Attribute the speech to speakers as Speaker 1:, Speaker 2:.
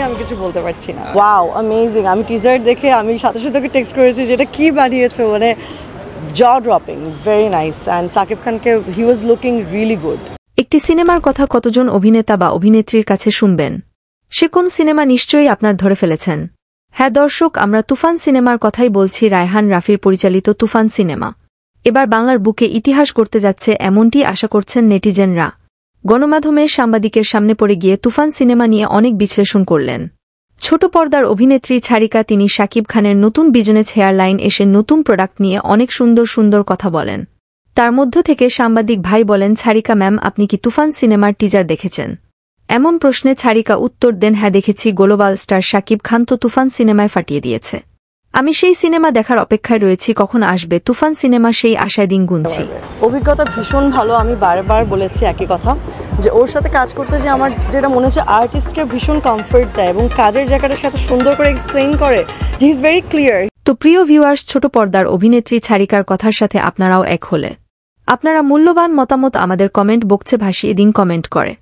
Speaker 1: আমি কিছু বলতে পারছি না। Wow, amazing. আমি টিজার দেখে আমি সাথে সাথে ওকে টেক্সট করেছি যেটা কি বানিয়েছো, মানে jaw dropping, very nice, and Shakib খানকে he was looking really good.
Speaker 2: একটি সিনেমার কথা কতজন অভিনেতা বা অভিনেত্রীর কাছে শুনবেন? সে কোন সিনেমা নিশ্চয়ই আপনার ধরে ফেলেছেন। হ্যাঁ দর্শক, আমরা তুফান সিনেমার কথাই বলছি, রায়হান রাফির পরিচালিত তুফান সিনেমা এবার বাংলার বুকে ইতিহাস গড়তে যাচ্ছে, এমনটি আশা করছেন নেটিজেনরা। গণমাধ্যমের সাংবাদিকের সামনে পড়ে গিয়ে তুফান সিনেমা নিয়ে অনেক বিশ্লেষণ করলেন ছোট পর্দার অভিনেত্রী ছারিকা। তিনি শাকিব খানের নতুন বিজনেস হেয়ারলাইন এসে নতুন প্রোডাক্ট নিয়ে অনেক সুন্দর সুন্দর কথা বলেন। তার মধ্য থেকে সাংবাদিক ভাই বলেন, ছারিকা ম্যাম, আপনি কি তুফান সিনেমার টিজার দেখেছেন? এমন প্রশ্নে ছারিকা উত্তর দেন, হ্যাঁ দেখেছি, গ্লোবাল স্টার শাকিব খান তো তুফান সিনেমায় ফাটিয়ে দিয়েছে। আমি সেই সিনেমা দেখার অপেক্ষায় রয়েছি, কখন আসবে তুফান সিনেমা, সেই আশায় দিন গুনছি।
Speaker 1: অভিজ্ঞতা ভীষণ ভালো। আমি বারবার বলেছি একই কথা যে ওর সাথে কাজ করতে যে আমার যেটা মনে হচ্ছে আর্টিস্টকে ভীষণ কমফোর্ট দেয় এবং কাজের জায়গাটার সাথে সুন্দর করে এক্সপ্লেইন করে, হি ইজ ভেরি ক্লিয়ার।
Speaker 2: তো প্রিয় ভিউয়ার্স, ছোট পর্দার অভিনেত্রী ছারিকার কথার সাথে আপনারাও এক হলে আপনারা মূল্যবান মতামত আমাদের কমেন্ট বক্সে ভাসিয়ে দিন, কমেন্ট করে।